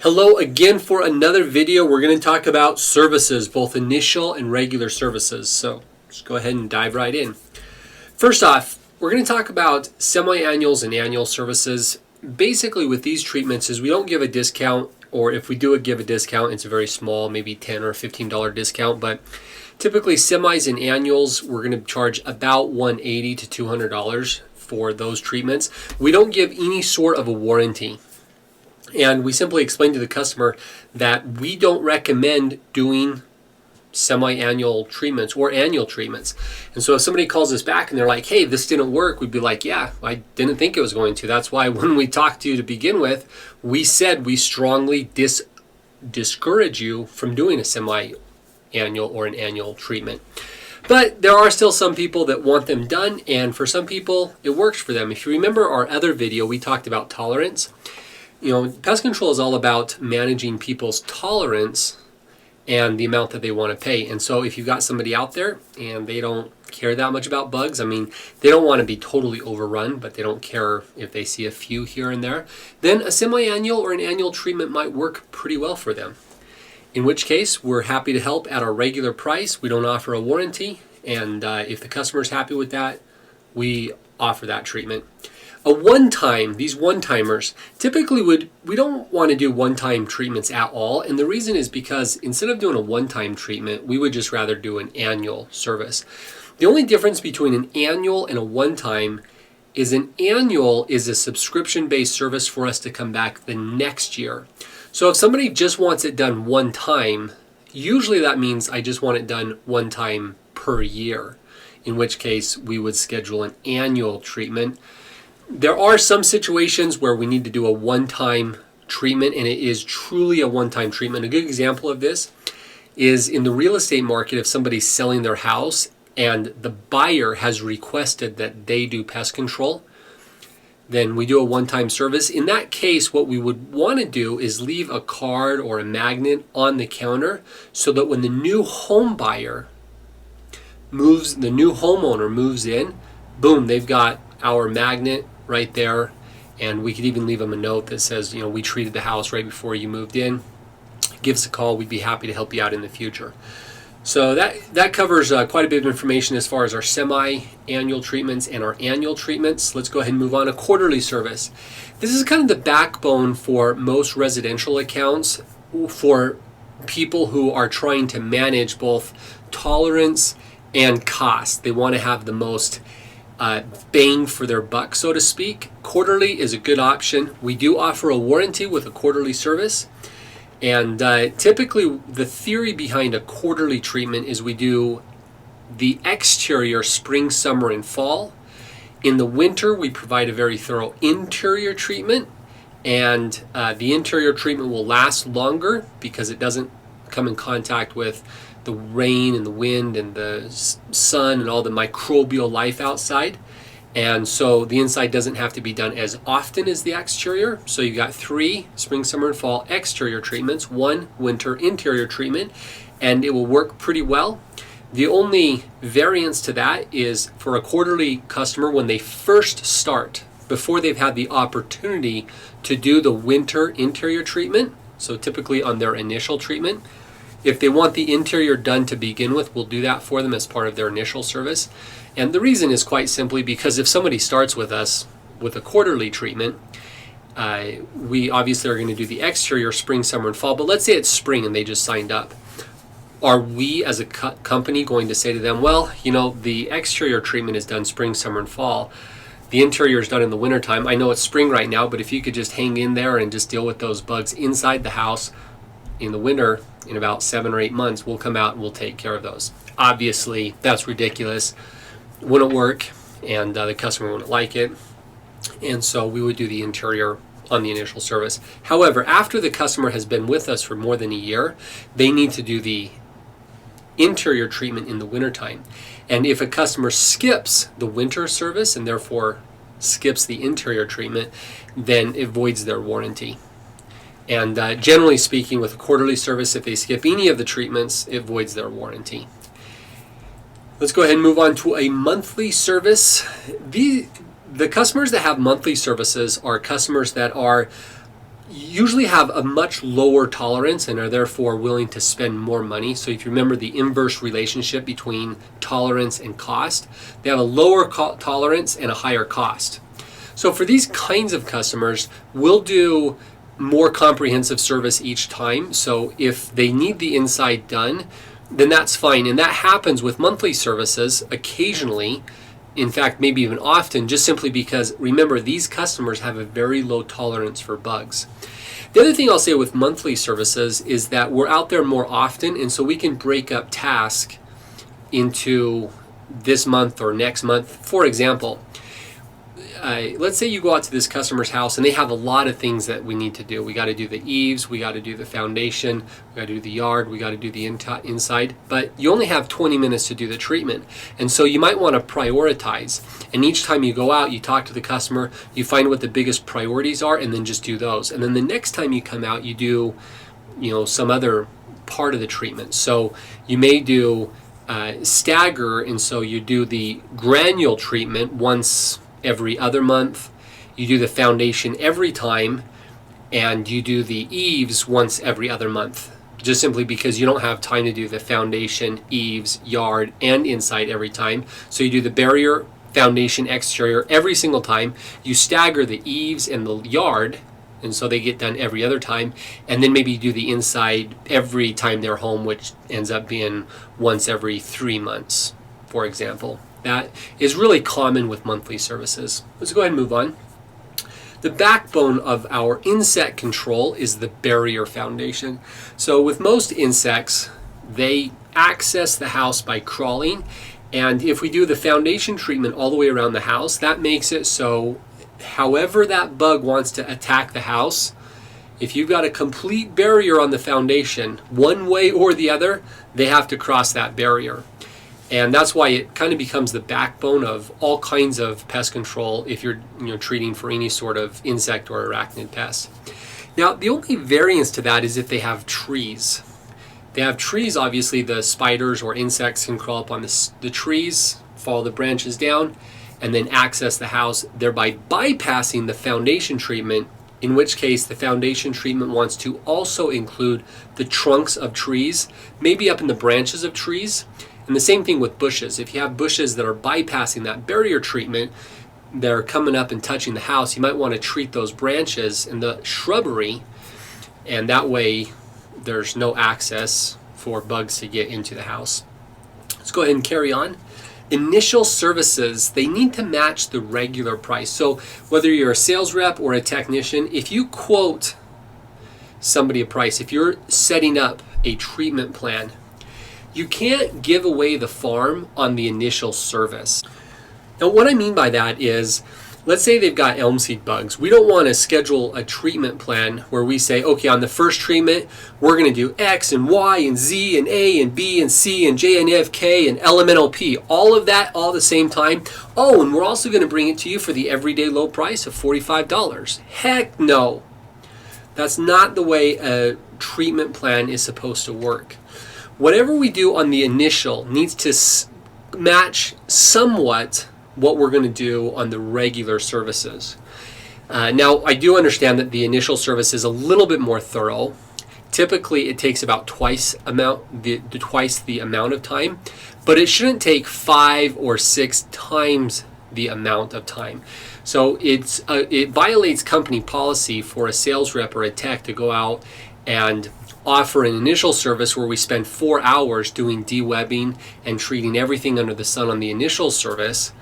Hello again for another video. We're going to talk about services, both initial and regular services. So let's go ahead and dive right in. First off, we're going to talk about semi-annuals and annual services. Basically with these treatments is we don't give a discount, or if we do give a discount, it's a very small, maybe $10 or $15 discount. But typically semis and annuals, we're going to charge about $180 to $200 for those treatments. We don't give any sort of a warranty. And we simply explain to the customer that we don't recommend doing semi-annual treatments or annual treatments. And so if somebody calls us back and they're like, hey, this didn't work, we'd be like, yeah, I didn't think it was going to. That's why when we talked to you to begin with, we said we strongly discourage you from doing a semi-annual or an annual treatment. But there are still some people that want them done, and for some people, it works for them. If you remember our other video, we talked about tolerance. You know, pest control is all about managing people's tolerance and the amount that they want to pay. And so if you've got somebody out there and they don't care that much about bugs, I mean, they don't want to be totally overrun, but they don't care if they see a few here and there, then a semi-annual or an annual treatment might work pretty well for them. In which case, we're happy to help at our regular price. We don't offer a warranty, and if the customer's happy with that, we offer that treatment. A one-time, these one-timers, typically we don't want to do one-time treatments at all, and the reason is because instead of doing a one-time treatment, we would just rather do an annual service. The only difference between an annual and a one-time is an annual is a subscription-based service for us to come back the next year. So if somebody just wants it done one time, usually that means I just want it done one time per year, in which case we would schedule an annual treatment. There are some situations where we need to do a one-time treatment, and it is truly a one-time treatment. A good example of this is in the real estate market. If somebody's selling their house and the buyer has requested that they do pest control, then we do a one-time service. In that case, what we would want to do is leave a card or a magnet on the counter so that when the new home buyer moves, the new homeowner moves in, boom, they've got our magnet right there, and we could even leave them a note that says, you know, we treated the house right before you moved in. Give us a call. We'd be happy to help you out in the future. So that covers quite a bit of information as far as our semi-annual treatments and our annual treatments. Let's go ahead and move on. A quarterly service. This is kind of the backbone for most residential accounts for people who are trying to manage both tolerance and cost. They want to have the most bang for their buck, so to speak. Quarterly is a good option. We do offer a warranty with a quarterly service, and typically the theory behind a quarterly treatment is we do the exterior spring, summer, and fall. In the winter, we provide a very thorough interior treatment, and the interior treatment will last longer because it doesn't come in contact with the rain and the wind and the sun and all the microbial life outside. And so the inside doesn't have to be done as often as the exterior. So you've got 3 spring, summer, and fall exterior treatments, 1 winter interior treatment, and it will work pretty well. The only variance to that is for a quarterly customer, when they first start, before they've had the opportunity to do the winter interior treatment, so typically on their initial treatment, if they want the interior done to begin with, we'll do that for them as part of their initial service. And the reason is quite simply because if somebody starts with us with a quarterly treatment, we obviously are going to do the exterior spring, summer, and fall. But let's say it's spring and they just signed up. Are we as a company going to say to them, well, you know, the exterior treatment is done spring, summer, and fall. The interior is done in the wintertime. I know it's spring right now, but if you could just hang in there and just deal with those bugs inside the house in the winter, in about 7 or 8 months, we'll come out and we'll take care of those. Obviously, that's ridiculous. Wouldn't work, and the customer wouldn't like it. And so we would do the interior on the initial service. However, after the customer has been with us for more than a year, they need to do the interior treatment in the wintertime. And if a customer skips the winter service and therefore skips the interior treatment, then it voids their warranty. And generally speaking, with a quarterly service, if they skip any of the treatments, it voids their warranty. Let's go ahead and move on to a monthly service. The customers that have monthly services are customers that are usually have a much lower tolerance and are therefore willing to spend more money. So if you remember the inverse relationship between tolerance and cost, they have a lower tolerance and a higher cost. So for these kinds of customers, we'll do more comprehensive service each time. So if they need the inside done, then that's fine. And that happens with monthly services occasionally. In fact, maybe even often, just simply because, remember, these customers have a very low tolerance for bugs. The other thing I'll say with monthly services is that we're out there more often, and so we can break up tasks into this month or next month. For example, let's say you go out to this customer's house and they have a lot of things that we need to do. We got to do the eaves, we got to do the foundation, we got to do the yard, we got to do the inside, but you only have 20 minutes to do the treatment. And so you might want to prioritize. And each time you go out, you talk to the customer, you find what the biggest priorities are, and then just do those. And then the next time you come out, you do, some other part of the treatment. So you may do stagger, and so you do the granule treatment once every other month, you do the foundation every time, and you do the eaves once every other month, just simply because you don't have time to do the foundation, eaves, yard, and inside every time. So you do the barrier, foundation, exterior every single time. You stagger the eaves and the yard, and so they get done every other time, and then maybe you do the inside every time they're home, which ends up being once every 3 months, for example. That is really common with monthly services. Let's go ahead and move on. The backbone of our insect control is the barrier foundation. So with most insects, they access the house by crawling, and if we do the foundation treatment all the way around the house, that makes it so however that bug wants to attack the house, if you've got a complete barrier on the foundation, one way or the other, they have to cross that barrier. And that's why it kind of becomes the backbone of all kinds of pest control if you're treating for any sort of insect or arachnid pest. Now, the only variance to that is if they have trees. They have trees, obviously the spiders or insects can crawl up on the trees, follow the branches down, and then access the house, thereby bypassing the foundation treatment, in which case the foundation treatment wants to also include the trunks of trees, maybe up in the branches of trees. And the same thing with bushes. If you have bushes that are bypassing that barrier treatment, they're coming up and touching the house, you might want to treat those branches and the shrubbery, and that way there's no access for bugs to get into the house. Let's go ahead and carry on. Initial services, they need to match the regular price. So whether you're a sales rep or a technician, if you quote somebody a price, if you're setting up a treatment plan, you can't give away the farm on the initial service. Now, what I mean by that is, let's say they've got elm seed bugs. We don't want to schedule a treatment plan where we say, okay, on the first treatment, we're going to do X and Y and Z and A and B and C and J and F, K and elemental P. All of that all at the same time. Oh, and we're also going to bring it to you for the everyday low price of $45. Heck no. That's not the way a treatment plan is supposed to work. Whatever we do on the initial needs to match somewhat what we're going to do on the regular services. Now, I do understand that the initial service is a little bit more thorough. Typically, it takes about twice the amount of time, but it shouldn't take 5 or 6 times the amount of time. So it violates company policy for a sales rep or a tech to go out and offer an initial service where we spend 4 hours doing dewebbing and treating everything under the sun on the initial service,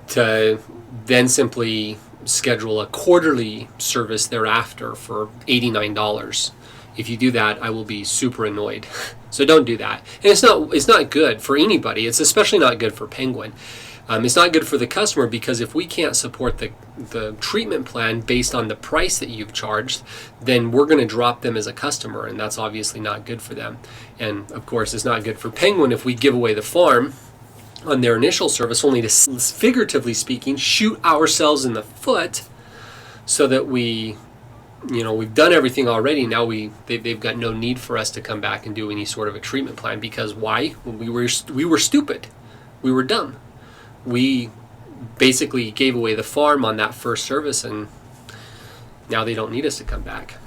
to then simply schedule a quarterly service thereafter for $89. If you do that, I will be super annoyed. So don't do that. And it's not good for anybody. It's especially not good for Penguin. It's not good for the customer, because if we can't support the treatment plan based on the price that you've charged, then we're going to drop them as a customer, and that's obviously not good for them. And of course, it's not good for Penguin if we give away the farm on their initial service, only to, figuratively speaking, shoot ourselves in the foot, so that we've done everything already. Now they've got no need for us to come back and do any sort of a treatment plan, because why? We were stupid. We were dumb. We basically gave away the farm on that first service, and Now they don't need us to come back.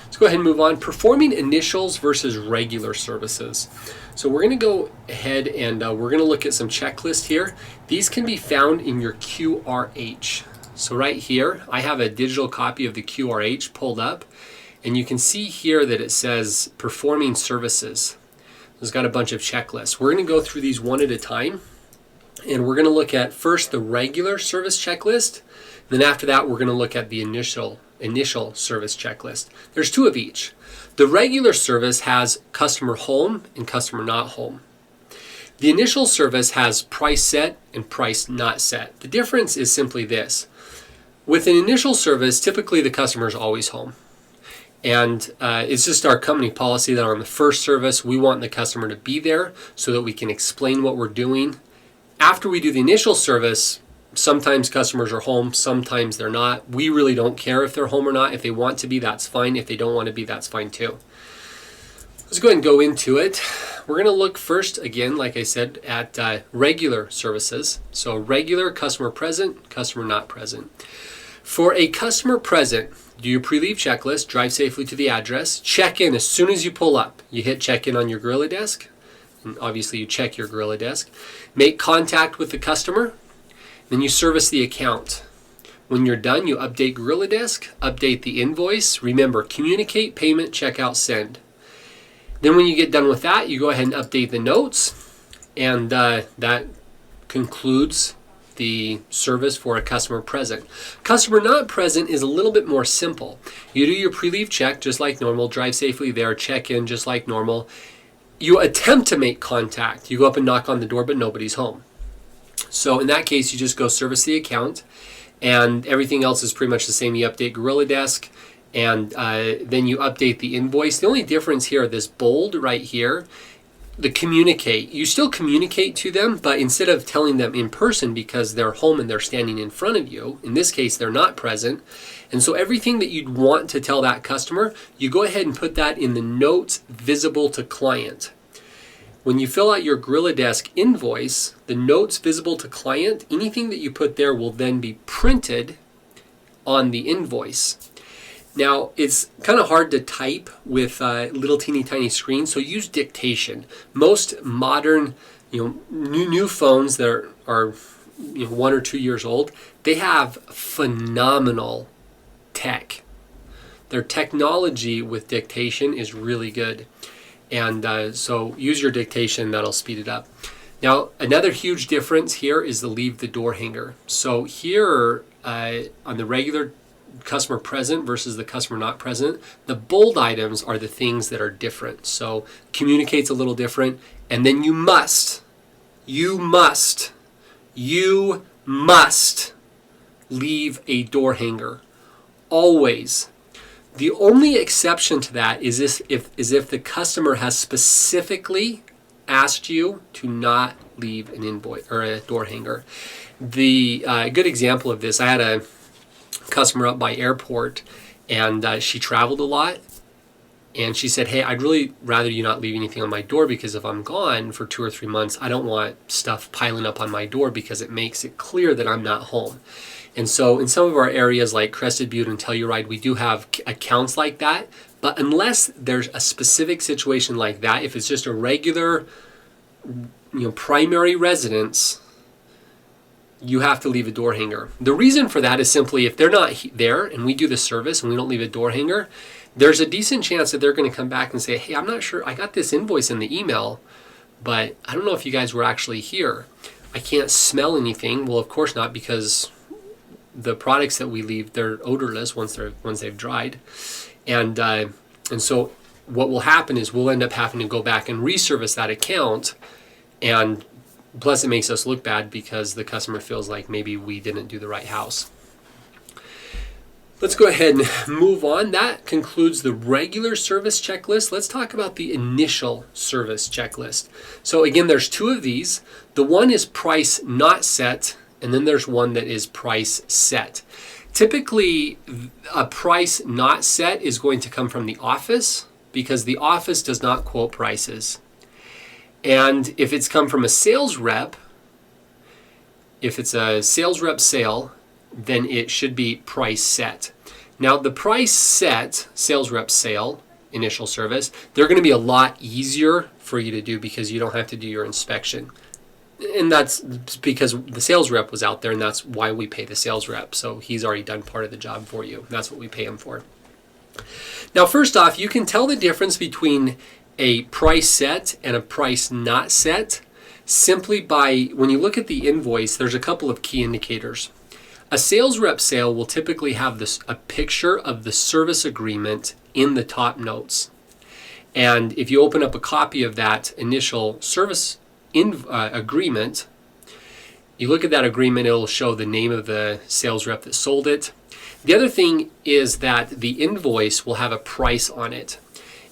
Let's go ahead and move on. Performing initials versus regular services. So we're going to go ahead and we're going to look at some checklists here. These can be found in your QRH. So right here, I have a digital copy of the QRH pulled up, and you can see here that it says performing services. It's got a bunch of checklists. We're going to go through these one at a time, and we're going to look at first the regular service checklist. Then after that, we're going to look at the initial service checklist. There's two of each. The regular service has customer home and customer not home. The initial service has price set and price not set. The difference is simply this. With an initial service, typically the customer is always home. And it's just our company policy that on the first service, we want the customer to be there so that we can explain what we're doing. After we do the initial service, sometimes customers are home, sometimes they're not. We really don't care if they're home or not. If they want to be, that's fine. If they don't want to be, that's fine too. Let's go ahead and go into it. We're going to look first, again, like I said, at regular services. So regular, customer present, customer not present. For a customer present, do your pre-leave checklist, drive safely to the address, check in as soon as you pull up. You hit check in on your Gorilla Desk, and obviously you check your Gorilla Desk. Make contact with the customer, then you service the account. When you're done, you update Gorilla Desk, update the invoice. Remember, communicate, payment, checkout, send. Then when you get done with that, you go ahead and update the notes, and that concludes the service for a customer present. Customer not present is a little bit more simple. You do your pre-leave check just like normal, drive safely there, check in just like normal. You attempt to make contact. You go up and knock on the door, but nobody's home. So in that case, you just go service the account, and everything else is pretty much the same. You update Gorilla Desk, and then you update the invoice. The only difference here, this bold right here, the communicate. You still communicate to them, but instead of telling them in person because they're home and they're standing in front of you, in this case, they're not present. And so everything that you'd want to tell that customer, you go ahead and put that in the notes visible to client. When you fill out your Gorilla Desk invoice, the notes visible to client, anything that you put there will then be printed on the invoice. Now, it's kind of hard to type with little teeny tiny screens, so use dictation. Most modern, new phones that are 1 or 2 years old, they have phenomenal tech. Their technology with dictation is really good. And so use your dictation, that'll speed it up. Now, another huge difference here is the leave the door hanger. So here on the regular customer present versus the customer not present, the bold items are the things that are different. So communicates a little different. And then you must leave a door hanger. Always. The only exception to that is if the customer has specifically asked you to not leave an invoice or a door hanger. The good example of this, I had a customer up by airport, and she traveled a lot, and she said, hey, I'd really rather you not leave anything on my door, because if I'm gone for 2 or 3 months, I don't want stuff piling up on my door because it makes it clear that I'm not home. And so in some of our areas like Crested Butte and Telluride, we do have accounts like that. But unless there's a specific situation like that, if it's just a regular, primary residence, you have to leave a door hanger. The reason for that is simply if they're not there and we do the service and we don't leave a door hanger, there's a decent chance that they're going to come back and say, hey, I'm not sure, I got this invoice in the email, but I don't know if you guys were actually here. I can't smell anything. Well, of course not, because the products that we leave, they're odorless once they've dried. And so what will happen is we'll end up having to go back and reservice that account, and plus it makes us look bad because the customer feels like maybe we didn't do the right house. Let's go ahead and move on. That concludes the regular service checklist. Let's talk about the initial service checklist. So again, there's 2 of these. The one is price not set, and then there's one that is price set. Typically, a price not set is going to come from the office because the office does not quote prices. And if it's come from a sales rep, if it's a sales rep sale, then it should be price set. Now the price set, sales rep sale, initial service, they're going to be a lot easier for you to do because you don't have to do your inspection. And that's because the sales rep was out there, and that's why we pay the sales rep. So he's already done part of the job for you. That's what we pay him for. Now, first off, you can tell the difference between a price set and a price not set simply by, when you look at the invoice, there's a couple of key indicators. A sales rep sale will typically have a picture of the service agreement in the top notes. And if you open up a copy of that initial service agreement, you look at that agreement, it'll show the name of the sales rep that sold it. The other thing is that the invoice will have a price on it.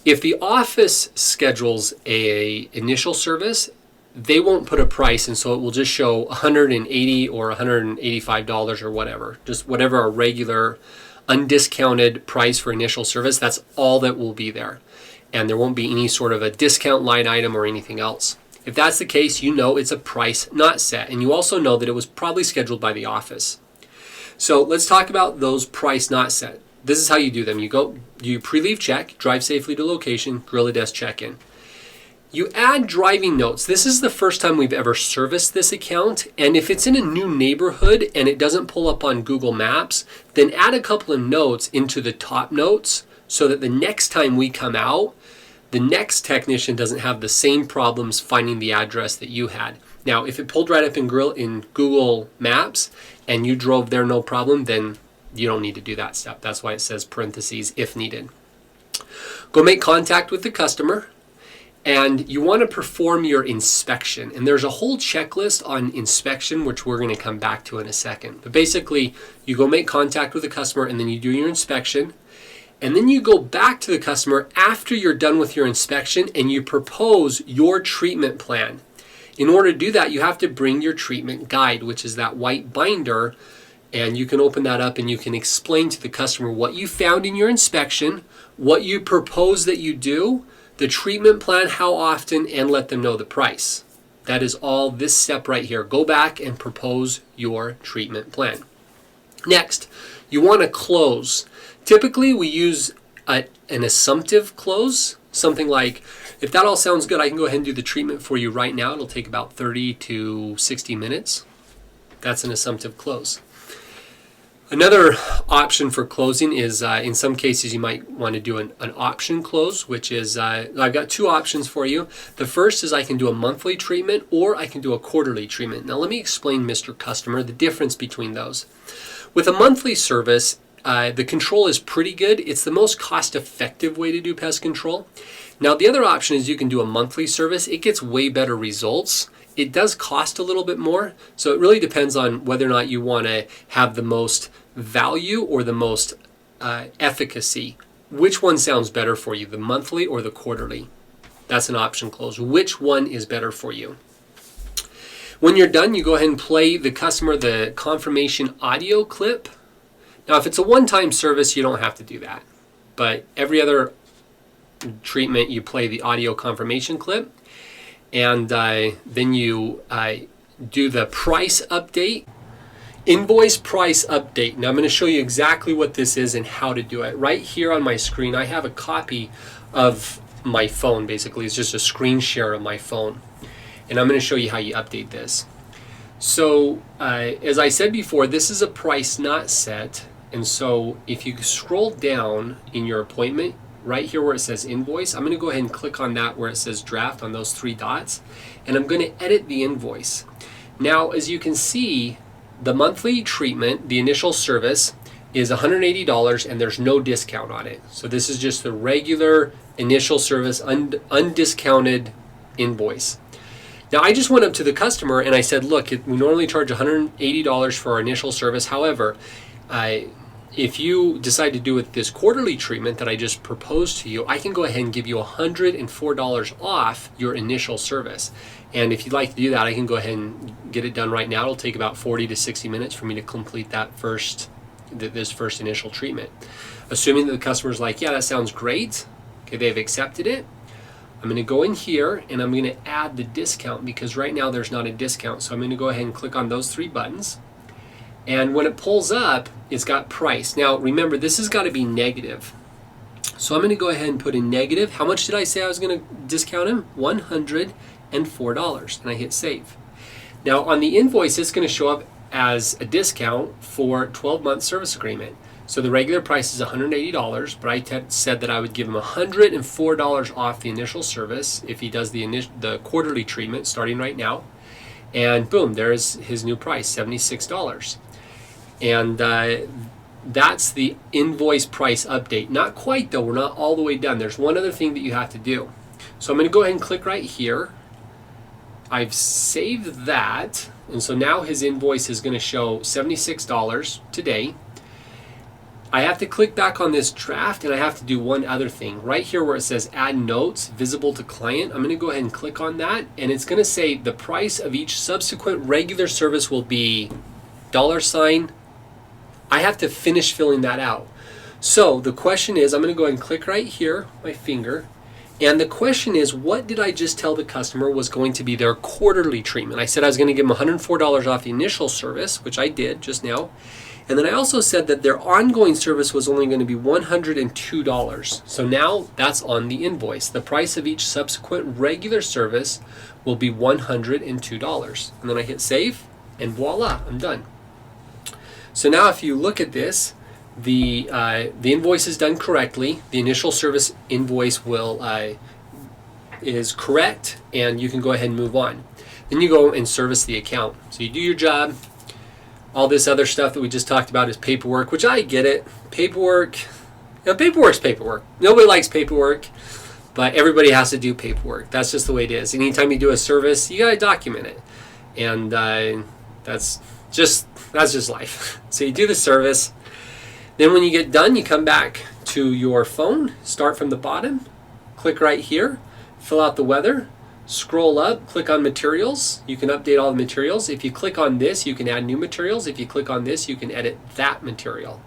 If the office schedules a initial service, they won't put a price, and so it will just show $180 or $185 or whatever, just whatever a regular undiscounted price for initial service. That's all that will be there, and there won't be any sort of a discount line item or anything else. If that's the case, you know it's a price not set, and you also know that it was probably scheduled by the office. So let's talk about those price not set. This is how you do them. You pre-leave check, drive safely to location, Gorilla Desk check-in. You add driving notes. This is the first time we've ever serviced this account, and if it's in a new neighborhood and it doesn't pull up on Google Maps, then add a couple of notes into the top notes so that the next time we come out, the next technician doesn't have the same problems finding the address that you had. Now, if it pulled right up in Google Maps and you drove there no problem, then you don't need to do that step. That's why it says parentheses, if needed. Go make contact with the customer, and you want to perform your inspection. And there's a whole checklist on inspection, which we're going to come back to in a second. But basically, you go make contact with the customer, and then you do your inspection. And then you go back to the customer after you're done with your inspection and you propose your treatment plan. In order to do that, you have to bring your treatment guide, which is that white binder, and you can open that up and you can explain to the customer what you found in your inspection, what you propose that you do, the treatment plan, how often, and let them know the price. That is all this step right here. Go back and propose your treatment plan. Next, you want to close. Typically, we use an assumptive close, something like, if that all sounds good, I can go ahead and do the treatment for you right now. It'll take about 30 to 60 minutes. That's an assumptive close. Another option for closing is, in some cases, you might want to do an option close, which is, I've got two options for you. The first is I can do a monthly treatment or I can do a quarterly treatment. Now, let me explain, Mr. Customer, the difference between those. With a monthly service, the control is pretty good. It's the most cost-effective way to do pest control. Now, the other option is you can do a monthly service. It gets way better results. It does cost a little bit more, so it really depends on whether or not you want to have the most value or the most efficacy. Which one sounds better for you, the monthly or the quarterly? That's an option close. Which one is better for you? When you're done, you go ahead and play the customer the confirmation audio clip. Now, if it's a one-time service, you don't have to do that. But every other treatment, you play the audio confirmation clip. And then you do the price update. Invoice price update. Now, I'm going to show you exactly what this is and how to do it. Right here on my screen, I have a copy of my phone, basically. It's just a screen share of my phone. And I'm going to show you how you update this. So, as I said before, this is a price not set. And so if you scroll down in your appointment, right here where it says invoice, I'm going to go ahead and click on that where it says draft on those three dots. And I'm going to edit the invoice. Now, as you can see, the monthly treatment, the initial service, is $180 and there's no discount on it. So this is just the regular initial service, undiscounted invoice. Now, I just went up to the customer and I said, look, we normally charge $180 for our initial service. However, if you decide to do it this quarterly treatment that I just proposed to you, I can go ahead and give you $104 off your initial service. And if you'd like to do that, I can go ahead and get it done right now. It'll take about 40 to 60 minutes for me to complete that this first initial treatment. Assuming that the customer's like, yeah, that sounds great. Okay, they've accepted it. I'm going to go in here and I'm going to add the discount because right now there's not a discount. So I'm going to go ahead and click on those three buttons. And when it pulls up, it's got price. Now remember, this has got to be negative. So I'm going to go ahead and put in negative. How much did I say I was going to discount him? $104. And I hit save. Now on the invoice, it's going to show up as a discount for 12-month service agreement. So the regular price is $180, but I said that I would give him $104 off the initial service if he does the quarterly treatment starting right now. And boom, there's his new price, $76. And that's the invoice price update. Not quite though, we're not all the way done. There's one other thing that you have to do. So I'm going to go ahead and click right here. I've saved that, and so now his invoice is going to show $76 today. I have to click back on this draft, and I have to do one other thing. Right here where it says add notes visible to client, I'm going to go ahead and click on that, and it's going to say the price of each subsequent regular service will be $. I have to finish filling that out. So the question is, I'm going to go ahead and click right here, my finger, and the question is, what did I just tell the customer was going to be their quarterly treatment? I said I was going to give them $104 off the initial service, which I did just now. And then I also said that their ongoing service was only going to be $102. So now that's on the invoice. The price of each subsequent regular service will be $102. And then I hit save, and voila, I'm done. So now if you look at this, the invoice is done correctly. The initial service invoice is correct, and you can go ahead and move on. Then you go and service the account. So you do your job. All this other stuff that we just talked about is paperwork, which I get it. Paperwork, paperwork's paperwork. Nobody likes paperwork, but everybody has to do paperwork. That's just the way it is. Anytime you do a service, you got to document it, and that's just life. So you do the service. Then when you get done, you come back to your phone, start from the bottom, click right here, fill out the weather, scroll up, click on materials. You can update all the materials. If you click on this, you can add new materials. If you click on this, you can edit that material.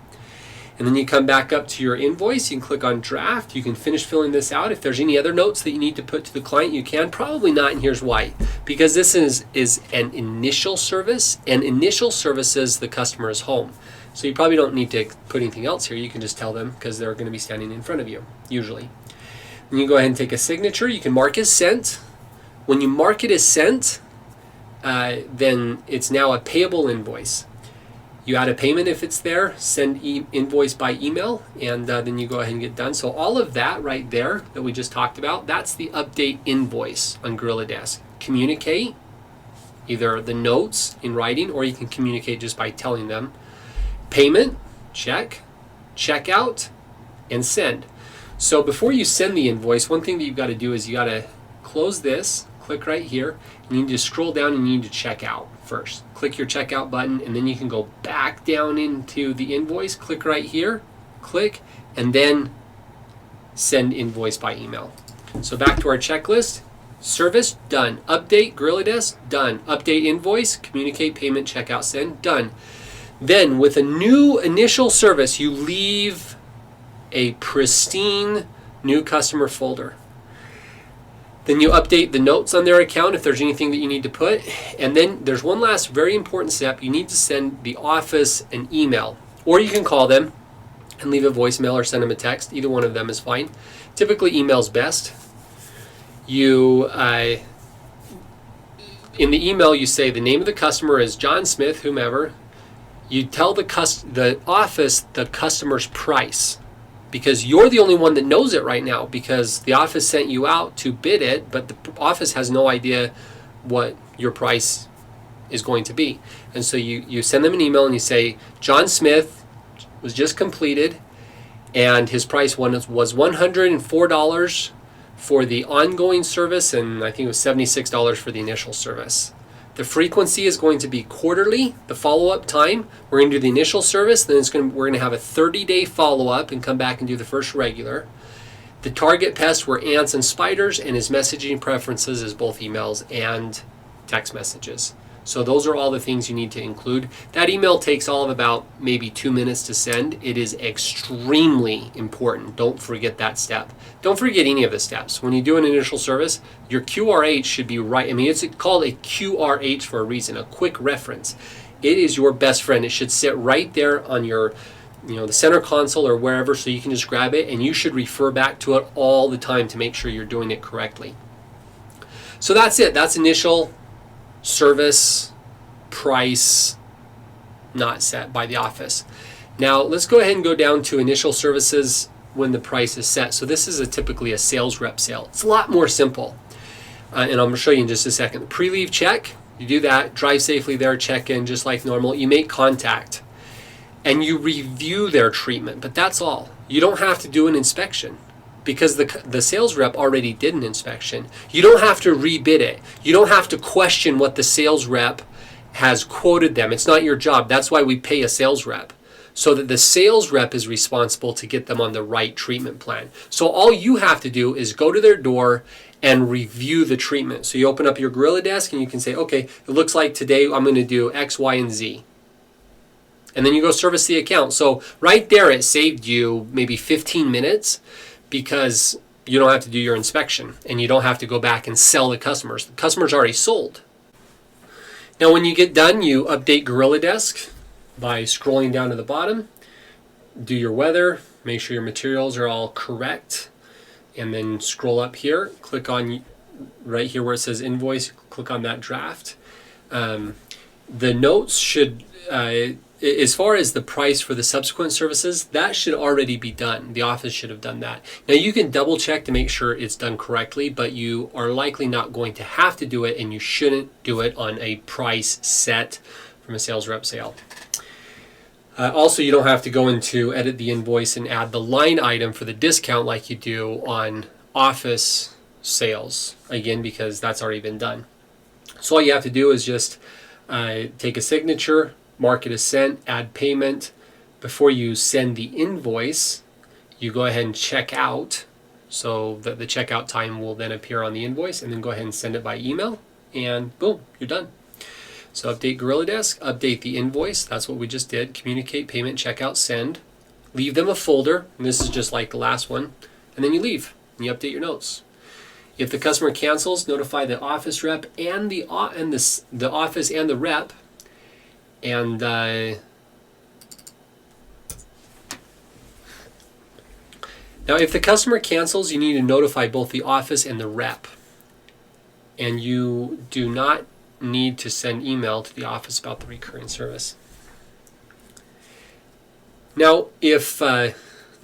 And then you come back up to your invoice, you can click on draft, you can finish filling this out. If there's any other notes that you need to put to the client, you can. Probably not, and here's why. Because this is an initial service, and initial services the customer is home. So you probably don't need to put anything else here. You can just tell them because they're going to be standing in front of you, usually. And you go ahead and take a signature. You can mark as sent. When you mark it as sent, then it's now a payable invoice. You add a payment if it's there, send invoice by email, and then you go ahead and get done. So all of that right there that we just talked about, that's the update invoice on Gorilla Desk. Communicate, either the notes in writing, or you can communicate just by telling them. Payment, check, checkout, and send. So before you send the invoice, one thing that you've got to do is you got to close this, click right here, and you need to scroll down and you need to check out first. Click your checkout button, and then you can go back down into the invoice, click right here, click, and then send invoice by email. So back to our checklist. Service, done. Update, Gorilla Desk, done. Update invoice, communicate, payment, checkout, send, done. Then with a new initial service, you leave a pristine new customer folder. Then you update the notes on their account if there's anything that you need to put. And then there's one last very important step. You need to send the office an email, or you can call them and leave a voicemail or send them a text. Either one of them is fine. Typically email's best. You in the email you say the name of the customer is John Smith, whomever. You tell the office the customer's price, because you're the only one that knows it right now, because the office sent you out to bid it, but the office has no idea what your price is going to be. And so you send them an email and you say, John Smith was just completed, and his price was $104 for the ongoing service, and I think it was $76 for the initial service. The frequency is going to be quarterly. The follow-up time, we're going to do the initial service, then we're going to have a 30-day follow-up and come back and do the first regular. The target pests were ants and spiders, and his messaging preferences is both emails and text messages. So those are all the things you need to include. That email takes all of about maybe 2 minutes to send. It is extremely important. Don't forget that step. Don't forget any of the steps. When you do an initial service, your QRH should be right. I mean, it's called a QRH for a reason, a quick reference. It is your best friend. It should sit right there on your, the center console or wherever, so you can just grab it, and you should refer back to it all the time to make sure you're doing it correctly. So that's it. That's initial service price not set by the office. Now let's go ahead and go down to initial services when the price is set. So this is typically a sales rep sale. It's a lot more simple. And I'm going to show you in just a second. The pre-leave check, you do that, drive safely there, check in just like normal. You make contact and you review their treatment, but that's all. You don't have to do an inspection because the sales rep already did an inspection. You don't have to rebid it. You don't have to question what the sales rep has quoted them. It's not your job. That's why we pay a sales rep, so that the sales rep is responsible to get them on the right treatment plan. So all you have to do is go to their door and review the treatment. So you open up your Gorilla Desk and you can say, okay, it looks like today I'm going to do X, Y, and Z. And then you go service the account. So right there it saved you maybe 15 minutes because you don't have to do your inspection and you don't have to go back and sell the customers. The customer's already sold. Now when you get done, you update Gorilla Desk by scrolling down to the bottom, do your weather, make sure your materials are all correct, and then scroll up here, click on right here where it says invoice, click on that draft. The notes should, as far as the price for the subsequent services, that should already be done. The office should have done that. Now you can double check to make sure it's done correctly, but you are likely not going to have to do it, and you shouldn't do it on a price set from a sales rep sale. Also, you don't have to go into edit the invoice and add the line item for the discount like you do on office sales, again, because that's already been done. So all you have to do is just take a signature, mark it as sent, add payment. Before you send the invoice, you go ahead and check out, so that the checkout time will then appear on the invoice, and then go ahead and send it by email, and boom, you're done. So update Gorilla Desk, update the invoice, that's what we just did, communicate, payment, checkout, send. Leave them a folder, and this is just like the last one, and then you leave, and you update your notes. If the customer cancels, notify the office rep and the office and the rep, and now if the customer cancels, you need to notify both the office and the rep, and you do not need to send email to the office about the recurring service. Now, now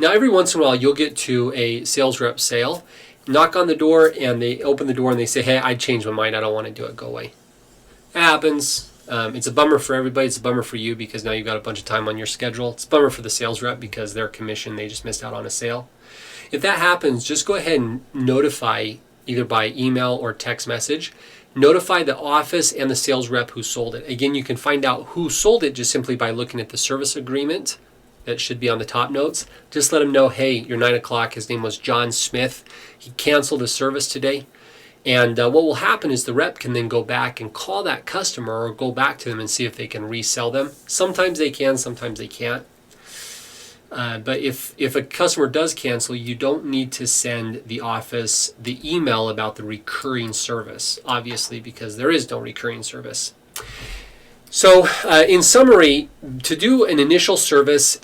every once in a while you'll get to a sales rep sale, knock on the door, and they open the door and they say, hey, I changed my mind, I don't want to do it, go away. It happens. It's a bummer for everybody. It's a bummer for you because now you've got a bunch of time on your schedule. It's a bummer for the sales rep because their commission, they just missed out on a sale. If that happens, just go ahead and notify, either by email or text message, notify the office and the sales rep who sold it. Again, you can find out who sold it just simply by looking at the service agreement that should be on the top notes. Just let them know, hey, your 9 o'clock, his name was John Smith. He canceled the service today. And what will happen is the rep can then go back and call that customer or go back to them and see if they can resell them. Sometimes they can, sometimes they can't. But if a customer does cancel, you don't need to send the office the email about the recurring service, obviously, because there is no recurring service. So in summary, to do an initial service,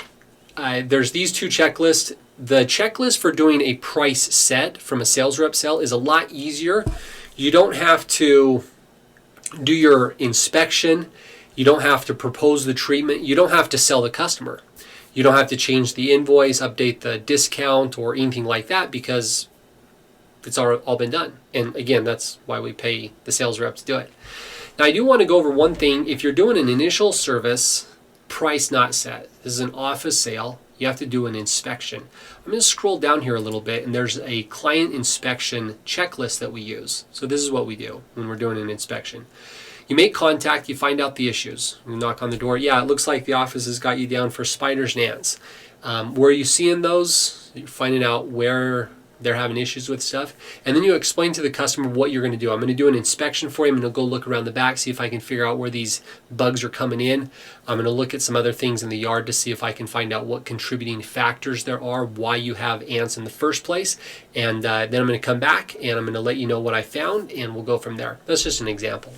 there's these two checklists. The checklist for doing a price set from a sales rep sale is a lot easier. You don't have to do your inspection. You don't have to propose the treatment. You don't have to sell the customer. You don't have to change the invoice, update the discount, or anything like that because it's all been done. And again, that's why we pay the sales rep to do it. Now, I do want to go over one thing. If you're doing an initial service, price not set. This is an office sale. You have to do an inspection. I'm going to scroll down here a little bit, and there's a client inspection checklist that we use. So this is what we do when we're doing an inspection. You make contact, you find out the issues. You knock on the door. Yeah, it looks like the office has got you down for spiders and ants. Where are you seeing those? You're finding out where they're having issues with stuff. And then you explain to the customer what you're going to do. I'm going to do an inspection for you. I'm going to go look around the back, see if I can figure out where these bugs are coming in. I'm going to look at some other things in the yard to see if I can find out what contributing factors there are, why you have ants in the first place. And then I'm going to come back and I'm going to let you know what I found, and we'll go from there. That's just an example.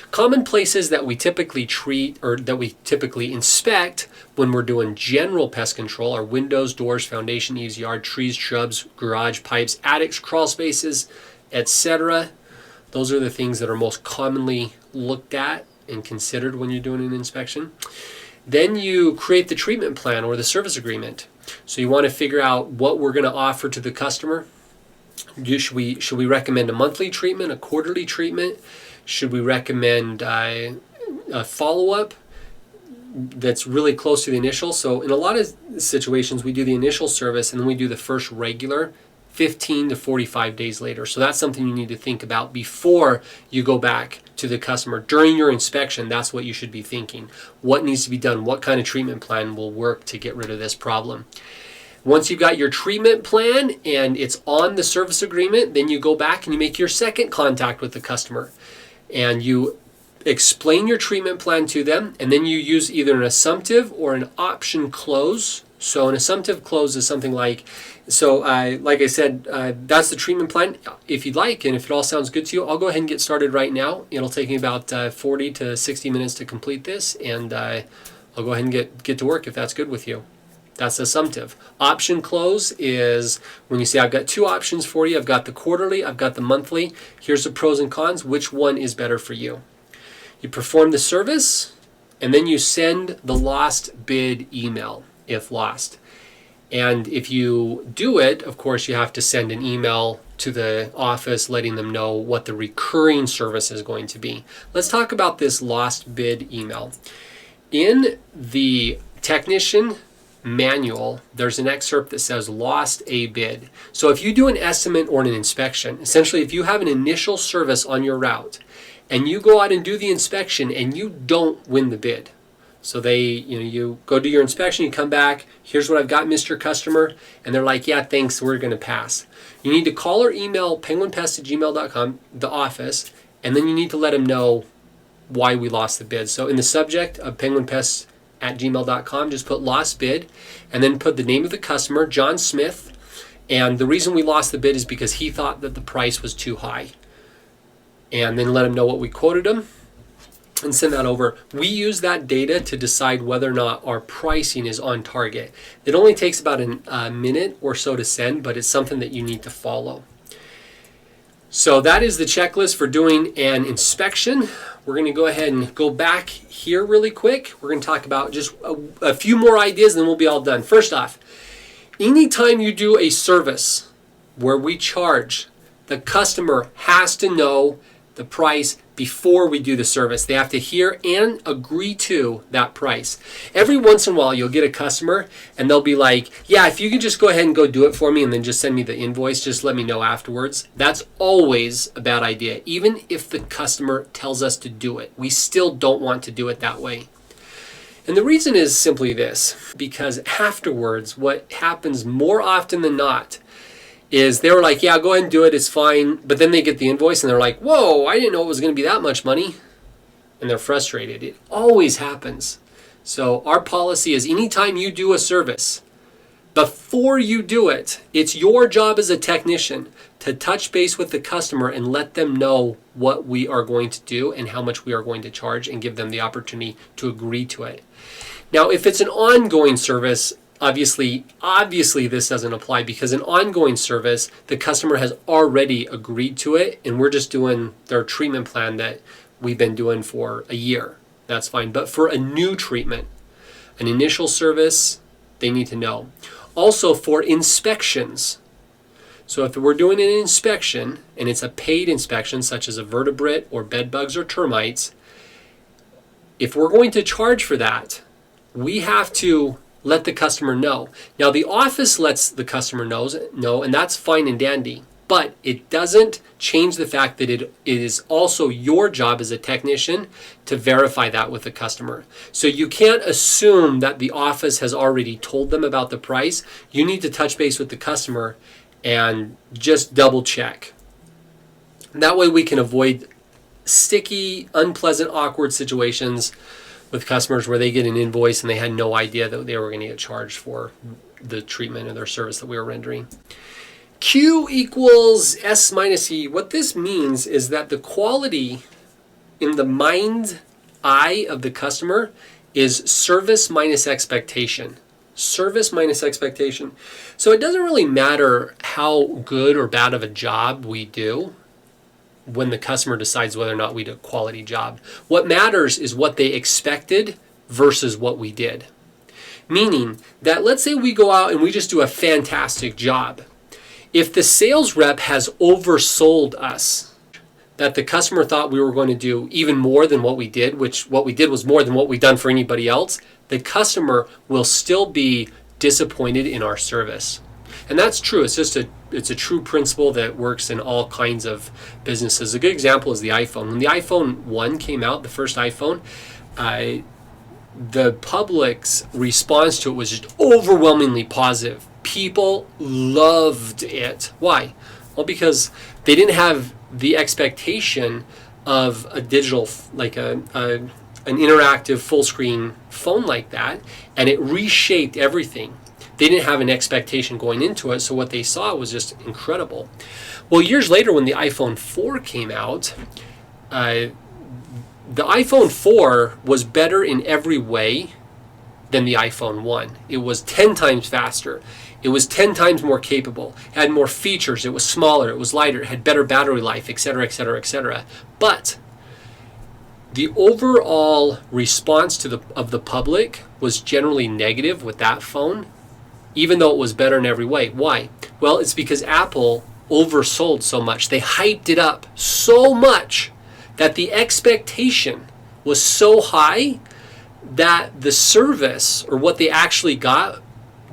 Common places that we typically treat or that we typically inspect when we're doing general pest control are windows, doors, foundation eaves, yard, trees, shrubs, garage, pipes, attics, crawl spaces, etc. Those are the things that are most commonly looked at and considered when you're doing an inspection. Then you create the treatment plan or the service agreement. So you want to figure out what we're going to offer to the customer. Should we recommend a monthly treatment, a quarterly treatment? Should we recommend a follow-up that's really close to the initial? So in a lot of situations, we do the initial service and then we do the first regular 15 to 45 days later. So that's something you need to think about before you go back to the customer. During your inspection, that's what you should be thinking. What needs to be done? What kind of treatment plan will work to get rid of this problem? Once you've got your treatment plan and it's on the service agreement, then you go back and you make your second contact with the customer. And you explain your treatment plan to them, and then you use either an assumptive or an option close. So an assumptive close is something like, like I said, that's the treatment plan. If you'd like, and if it all sounds good to you, I'll go ahead and get started right now. It'll take me about 40 to 60 minutes to complete this, and I'll go ahead and get to work if that's good with you. That's assumptive. Option close is when you say, I've got two options for you. I've got the quarterly, I've got the monthly. Here's the pros and cons. Which one is better for you? You perform the service, and then you send the lost bid email, if lost. And if you do it, of course, you have to send an email to the office letting them know what the recurring service is going to be. Let's talk about this lost bid email. In the technician manual, there's an excerpt that says lost a bid. So if you do an estimate or an inspection, essentially if you have an initial service on your route and you go out and do the inspection and you don't win the bid, so you go do your inspection, you come back, here's what I've got, Mr. Customer, and they're like, yeah, thanks, we're going to pass. You need to call or email penguinpest@gmail.com, the office, and then you need to let them know why we lost the bid. So in the subject of penguinpest@gmail.com, just put lost bid and then put the name of the customer, John Smith, and the reason we lost the bid is because he thought that the price was too high. And then let him know what we quoted him and send that over. We use that data to decide whether or not our pricing is on target. It only takes about a minute or so to send, but it's something that you need to follow. So that is the checklist for doing an inspection. We're going to go ahead and go back here really quick. We're going to talk about just a few more ideas and then we'll be all done. First off, anytime you do a service where we charge, the customer has to know the price before we do the service. They have to hear and agree to that price. Every once in a while, you'll get a customer and they'll be like, yeah, if you could just go ahead and go do it for me and then just send me the invoice, just let me know afterwards. That's always a bad idea. Even if the customer tells us to do it, we still don't want to do it that way. And the reason is simply this, because afterwards, what happens more often than not is they were like, yeah, go ahead and do it, it's fine. But then they get the invoice and they're like, whoa, I didn't know it was going to be that much money. And they're frustrated. It always happens. So our policy is anytime you do a service, before you do it, it's your job as a technician to touch base with the customer and let them know what we are going to do and how much we are going to charge and give them the opportunity to agree to it. Now, if it's an ongoing service, Obviously, this doesn't apply because an ongoing service, the customer has already agreed to it and we're just doing their treatment plan that we've been doing for a year. That's fine. But for a new treatment, an initial service, they need to know. Also for inspections. So if we're doing an inspection and it's a paid inspection such as a vertebrate or bed bugs or termites, if we're going to charge for that, we have to let the customer know. Now the office lets the customer know, and that's fine and dandy, but it doesn't change the fact that it is also your job as a technician to verify that with the customer. So you can't assume that the office has already told them about the price. You need to touch base with the customer and just double check. That way we can avoid sticky, unpleasant, awkward situations with customers where they get an invoice and they had no idea that they were going to get charged for the treatment or their service that we were rendering. Q equals S minus E. What this means is that the quality in the mind's eye of the customer is service minus expectation. Service minus expectation. So it doesn't really matter how good or bad of a job we do when the customer decides whether or not we did a quality job. What matters is what they expected versus what we did. Meaning that let's say we go out and we just do a fantastic job. If the sales rep has oversold us, that the customer thought we were going to do even more than what we did, which what we did was more than what we've done for anybody else, the customer will still be disappointed in our service. And that's true. It's a true principle that works in all kinds of businesses. A good example is the iPhone. When the iPhone 1 came out, the first iPhone, the public's response to it was just overwhelmingly positive. People loved it. Why? Well, because they didn't have the expectation of a digital, like an interactive full screen phone like that, and it reshaped everything. They didn't have an expectation going into it, so what they saw was just incredible. Well, years later when the iPhone 4 came out, the iPhone 4 was better in every way than the iPhone 1. It was 10 times faster. It was 10 times more capable. It had more features. It was smaller. It was lighter. It had better battery life, etc., etc., etc. But the overall response of the public was generally negative with that phone, even though it was better in every way. Why? Well, it's because Apple oversold so much. They hyped it up so much that the expectation was so high that the service, or what they actually got,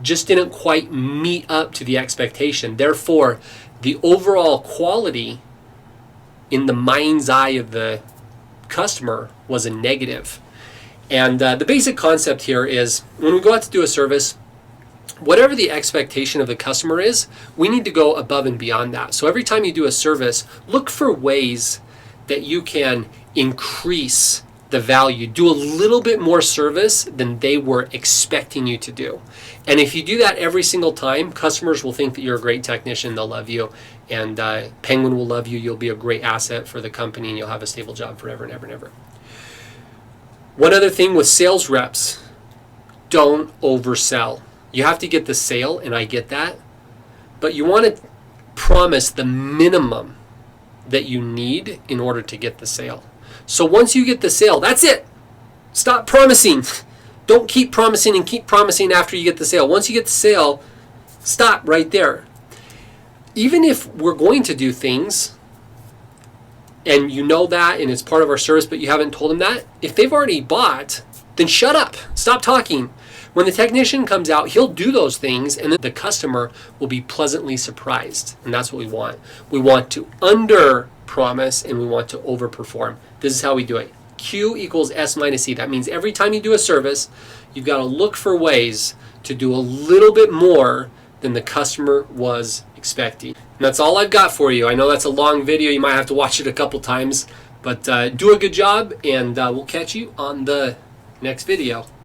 just didn't quite meet up to the expectation. Therefore, the overall quality in the mind's eye of the customer was a negative. And the basic concept here is when we go out to do a service, whatever the expectation of the customer is, we need to go above and beyond that. So every time you do a service, look for ways that you can increase the value, do a little bit more service than they were expecting you to do. And if you do that every single time, customers will think that you're a great technician, they'll love you, and Penguin will love you, you'll be a great asset for the company, and you'll have a stable job forever and ever and ever. One other thing with sales reps, don't oversell. You have to get the sale, and I get that, but you want to promise the minimum that you need in order to get the sale. So once you get the sale, that's it. Stop promising. Don't keep promising and keep promising after you get the sale. Once you get the sale, stop right there. Even if we're going to do things and you know that and it's part of our service, but you haven't told them that, if they've already bought, then shut up. Stop talking. When the technician comes out, he'll do those things, and then the customer will be pleasantly surprised. And that's what we want. We want to under-promise, and we want to overperform. This is how we do it. Q equals S minus E. That means every time you do a service, you've got to look for ways to do a little bit more than the customer was expecting. And that's all I've got for you. I know that's a long video. You might have to watch it a couple times, but do a good job, and we'll catch you on the next video.